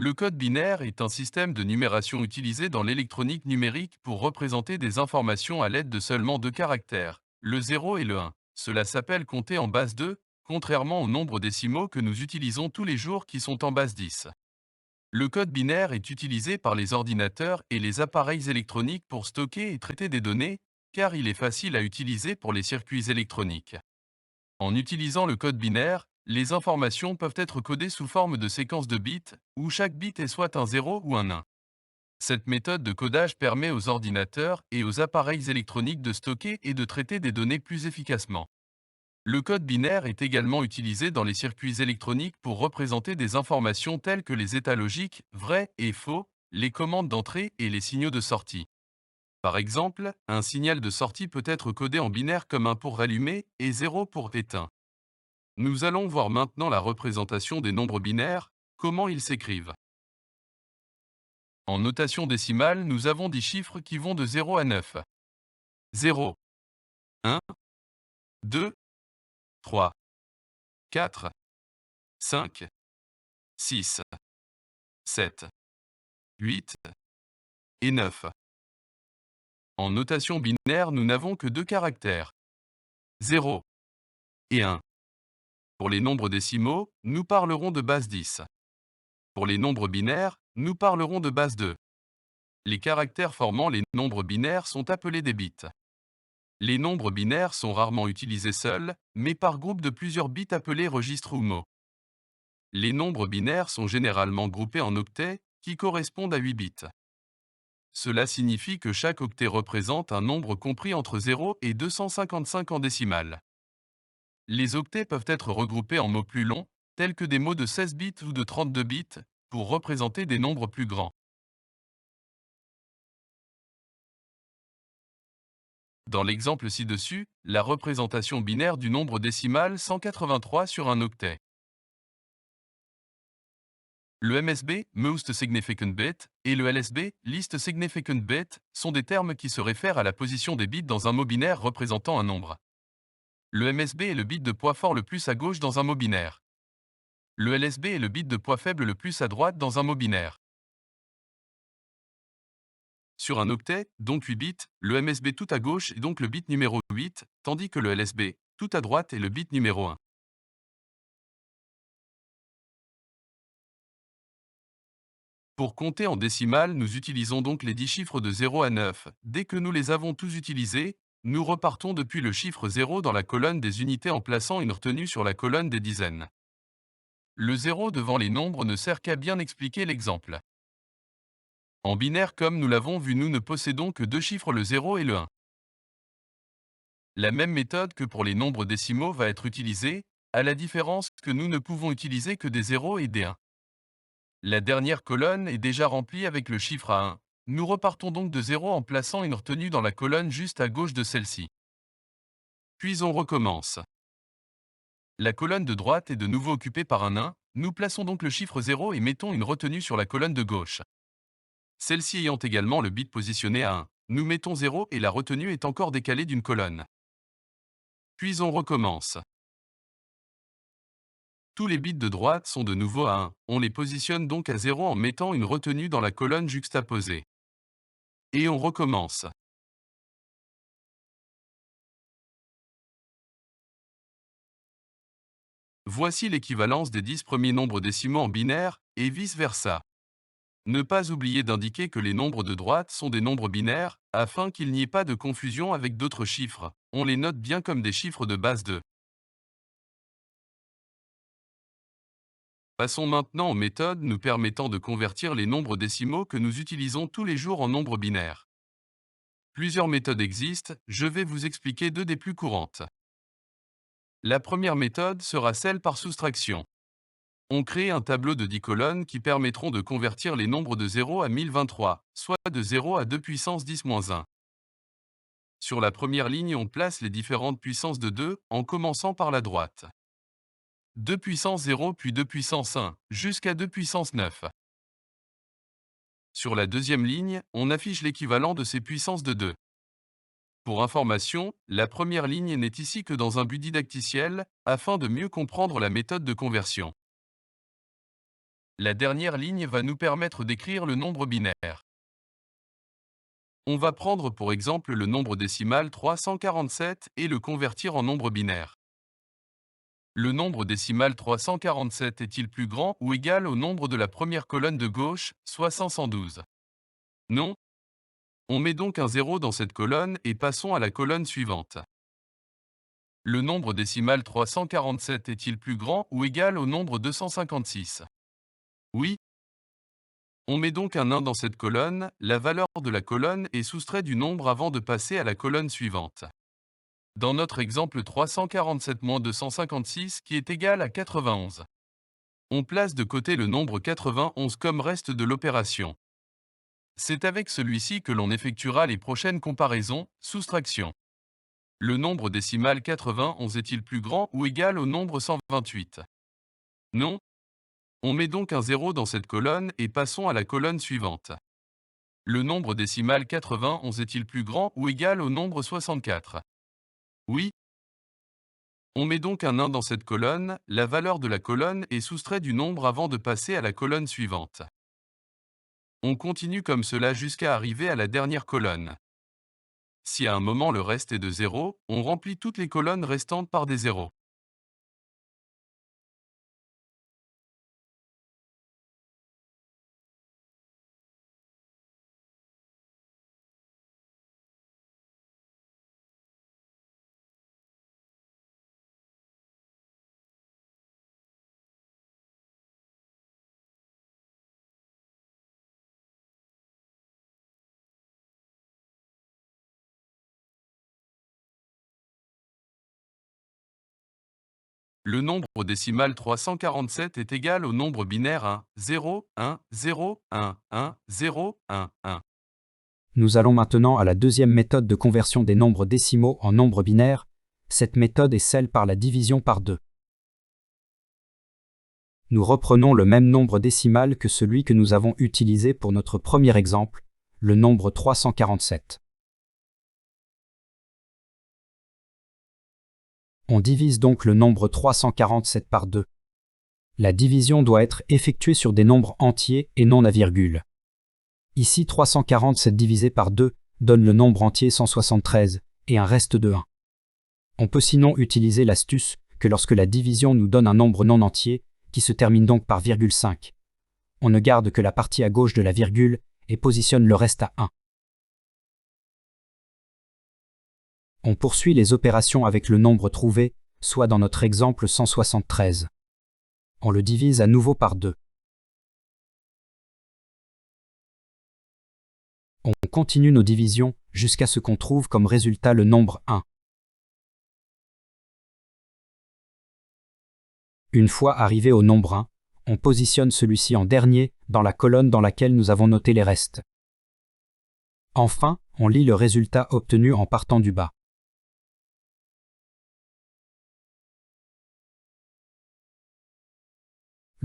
Le code binaire est un système de numération utilisé dans l'électronique numérique pour représenter des informations à l'aide de seulement deux caractères, le 0 et le 1. Cela s'appelle compter en base 2, contrairement aux nombres décimaux que nous utilisons tous les jours qui sont en base 10. Le code binaire est utilisé par les ordinateurs et les appareils électroniques pour stocker et traiter des données, car il est facile à utiliser pour les circuits électroniques. En utilisant le code binaire, les informations peuvent être codées sous forme de séquences de bits, où chaque bit est soit un 0 ou un 1. Cette méthode de codage permet aux ordinateurs et aux appareils électroniques de stocker et de traiter des données plus efficacement. Le code binaire est également utilisé dans les circuits électroniques pour représenter des informations telles que les états logiques, vrais et faux, les commandes d'entrée et les signaux de sortie. Par exemple, un signal de sortie peut être codé en binaire comme 1 pour rallumer et 0 pour éteint. Nous allons voir maintenant la représentation des nombres binaires, comment ils s'écrivent. En notation décimale, nous avons 10 chiffres qui vont de 0 à 9. 0, 1, 2, 3, 4, 5, 6, 7, 8 et 9. En notation binaire, nous n'avons que deux caractères, 0 et 1. Pour les nombres décimaux, nous parlerons de base 10. Pour les nombres binaires, nous parlerons de base 2. Les caractères formant les nombres binaires sont appelés des bits. Les nombres binaires sont rarement utilisés seuls, mais par groupe de plusieurs bits appelés registres ou mots. Les nombres binaires sont généralement groupés en octets, qui correspondent à 8 bits. Cela signifie que chaque octet représente un nombre compris entre 0 et 255 en décimale. Les octets peuvent être regroupés en mots plus longs, tels que des mots de 16 bits ou de 32 bits, pour représenter des nombres plus grands. Dans l'exemple ci-dessus, la représentation binaire du nombre décimal 183 sur un octet. Le MSB, Most Significant Bit, et le LSB, Least Significant Bit, sont des termes qui se réfèrent à la position des bits dans un mot binaire représentant un nombre. Le MSB est le bit de poids fort le plus à gauche dans un mot binaire. Le LSB est le bit de poids faible le plus à droite dans un mot binaire. Sur un octet, donc 8 bits, le MSB tout à gauche est donc le bit numéro 8, tandis que le LSB, tout à droite est le bit numéro 1. Pour compter en décimale, nous utilisons donc les 10 chiffres de 0 à 9. Dès que nous les avons tous utilisés, nous repartons depuis le chiffre 0 dans la colonne des unités en plaçant une retenue sur la colonne des dizaines. Le 0 devant les nombres ne sert qu'à bien expliquer l'exemple. En binaire comme nous l'avons vu, nous ne possédons que deux chiffres, le 0 et le 1. La même méthode que pour les nombres décimaux va être utilisée, à la différence que nous ne pouvons utiliser que des 0 et des 1. La dernière colonne est déjà remplie avec le chiffre à 1. Nous repartons donc de 0 en plaçant une retenue dans la colonne juste à gauche de celle-ci. Puis on recommence. La colonne de droite est de nouveau occupée par un 1, nous plaçons donc le chiffre 0 et mettons une retenue sur la colonne de gauche. Celle-ci ayant également le bit positionné à 1, nous mettons 0 et la retenue est encore décalée d'une colonne. Puis on recommence. Tous les bits de droite sont de nouveau à 1, on les positionne donc à 0 en mettant une retenue dans la colonne juxtaposée. Et on recommence. Voici l'équivalence des 10 premiers nombres décimaux en binaire, et vice-versa. Ne pas oublier d'indiquer que les nombres de droite sont des nombres binaires, afin qu'il n'y ait pas de confusion avec d'autres chiffres. On les note bien comme des chiffres de base 2. Passons maintenant aux méthodes nous permettant de convertir les nombres décimaux que nous utilisons tous les jours en nombres binaires. Plusieurs méthodes existent, je vais vous expliquer deux des plus courantes. La première méthode sera celle par soustraction. On crée un tableau de 10 colonnes qui permettront de convertir les nombres de 0 à 1023, soit de 0 à 2 puissance 10-1. Sur la première ligne, on place les différentes puissances de 2 en commençant par la droite. 2 puissance 0 puis 2 puissance 1, jusqu'à 2 puissance 9. Sur la deuxième ligne, on affiche l'équivalent de ces puissances de 2. Pour information, la première ligne n'est ici que dans un but didacticiel, afin de mieux comprendre la méthode de conversion. La dernière ligne va nous permettre d'écrire le nombre binaire. On va prendre pour exemple le nombre décimal 347 et le convertir en nombre binaire. Le nombre décimal 347 est-il plus grand ou égal au nombre de la première colonne de gauche, soit 512? Non. On met donc un 0 dans cette colonne et passons à la colonne suivante. Le nombre décimal 347 est-il plus grand ou égal au nombre 256? Oui. On met donc un 1 dans cette colonne, la valeur de la colonne est soustraite du nombre avant de passer à la colonne suivante. Dans notre exemple 347-256 qui est égal à 91. On place de côté le nombre 91 comme reste de l'opération. C'est avec celui-ci que l'on effectuera les prochaines comparaisons, soustraction. Le nombre décimal 91 est-il plus grand ou égal au nombre 128? Non. On met donc un 0 dans cette colonne et passons à la colonne suivante. Le nombre décimal 91 est-il plus grand ou égal au nombre 64? Oui. On met donc un 1 dans cette colonne, la valeur de la colonne est soustraite du nombre avant de passer à la colonne suivante. On continue comme cela jusqu'à arriver à la dernière colonne. Si à un moment le reste est de 0, on remplit toutes les colonnes restantes par des zéros. Le nombre décimal 347 est égal au nombre binaire 1, 0, 1, 0, 1, 1, 0, 1, 1. Nous allons maintenant à la deuxième méthode de conversion des nombres décimaux en nombres binaires. Cette méthode est celle par la division par 2. Nous reprenons le même nombre décimal que celui que nous avons utilisé pour notre premier exemple, le nombre 347. On divise donc le nombre 347 par 2. La division doit être effectuée sur des nombres entiers et non à virgule. Ici 347 divisé par 2 donne le nombre entier 173 et un reste de 1. On peut sinon utiliser l'astuce que lorsque la division nous donne un nombre non entier, qui se termine donc par virgule 5, on ne garde que la partie à gauche de la virgule et positionne le reste à 1. On poursuit les opérations avec le nombre trouvé, soit dans notre exemple 173. On le divise à nouveau par 2. On continue nos divisions jusqu'à ce qu'on trouve comme résultat le nombre 1. Une fois arrivé au nombre 1, on positionne celui-ci en dernier dans la colonne dans laquelle nous avons noté les restes. Enfin, on lit le résultat obtenu en partant du bas.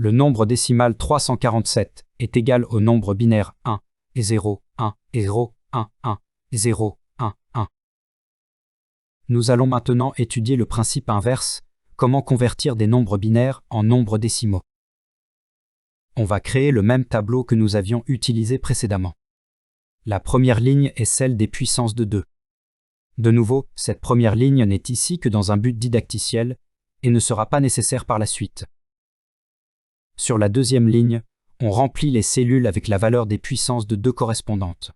Le nombre décimal 347 est égal au nombre binaire 1 et 0, 1 et 0, 1, 1 et 0, 1, 1. Nous allons maintenant étudier le principe inverse, comment convertir des nombres binaires en nombres décimaux. On va créer le même tableau que nous avions utilisé précédemment. La première ligne est celle des puissances de 2. De nouveau, cette première ligne n'est ici que dans un but didacticiel et ne sera pas nécessaire par la suite. Sur la deuxième ligne, on remplit les cellules avec la valeur des puissances de 2 correspondantes.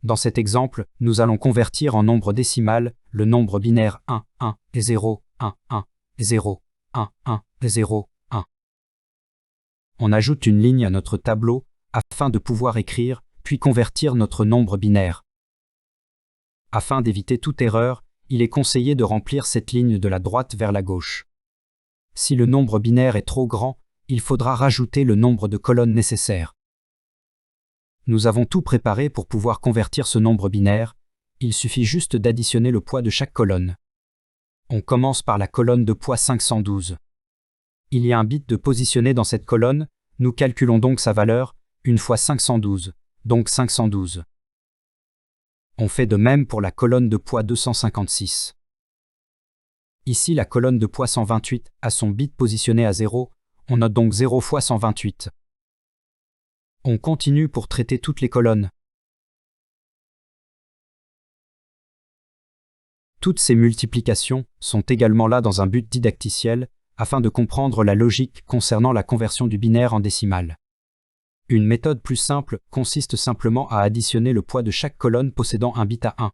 Dans cet exemple, nous allons convertir en nombre décimal le nombre binaire 1, 1 et 0, 1, 1 et 0, 1, 1 et 0, 1. On ajoute une ligne à notre tableau afin de pouvoir écrire puis convertir notre nombre binaire. Afin d'éviter toute erreur, il est conseillé de remplir cette ligne de la droite vers la gauche. Si le nombre binaire est trop grand, il faudra rajouter le nombre de colonnes nécessaires. Nous avons tout préparé pour pouvoir convertir ce nombre binaire, il suffit juste d'additionner le poids de chaque colonne. On commence par la colonne de poids 512. Il y a un bit de positionné dans cette colonne, nous calculons donc sa valeur, 1 fois 512, donc 512. On fait de même pour la colonne de poids 256. Ici, la colonne de poids 128 a son bit positionné à 0, On note donc 0 fois 128. On continue pour traiter toutes les colonnes. Toutes ces multiplications sont également là dans un but didacticiel, afin de comprendre la logique concernant la conversion du binaire en décimale. Une méthode plus simple consiste simplement à additionner le poids de chaque colonne possédant un bit à 1.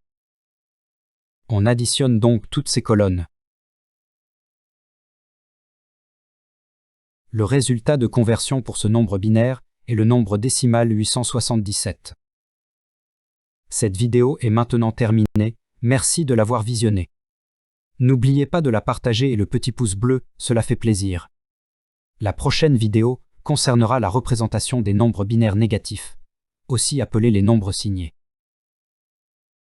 On additionne donc toutes ces colonnes. Le résultat de conversion pour ce nombre binaire est le nombre décimal 877. Cette vidéo est maintenant terminée, merci de l'avoir visionnée. N'oubliez pas de la partager et le petit pouce bleu, cela fait plaisir. La prochaine vidéo concernera la représentation des nombres binaires négatifs, aussi appelés les nombres signés.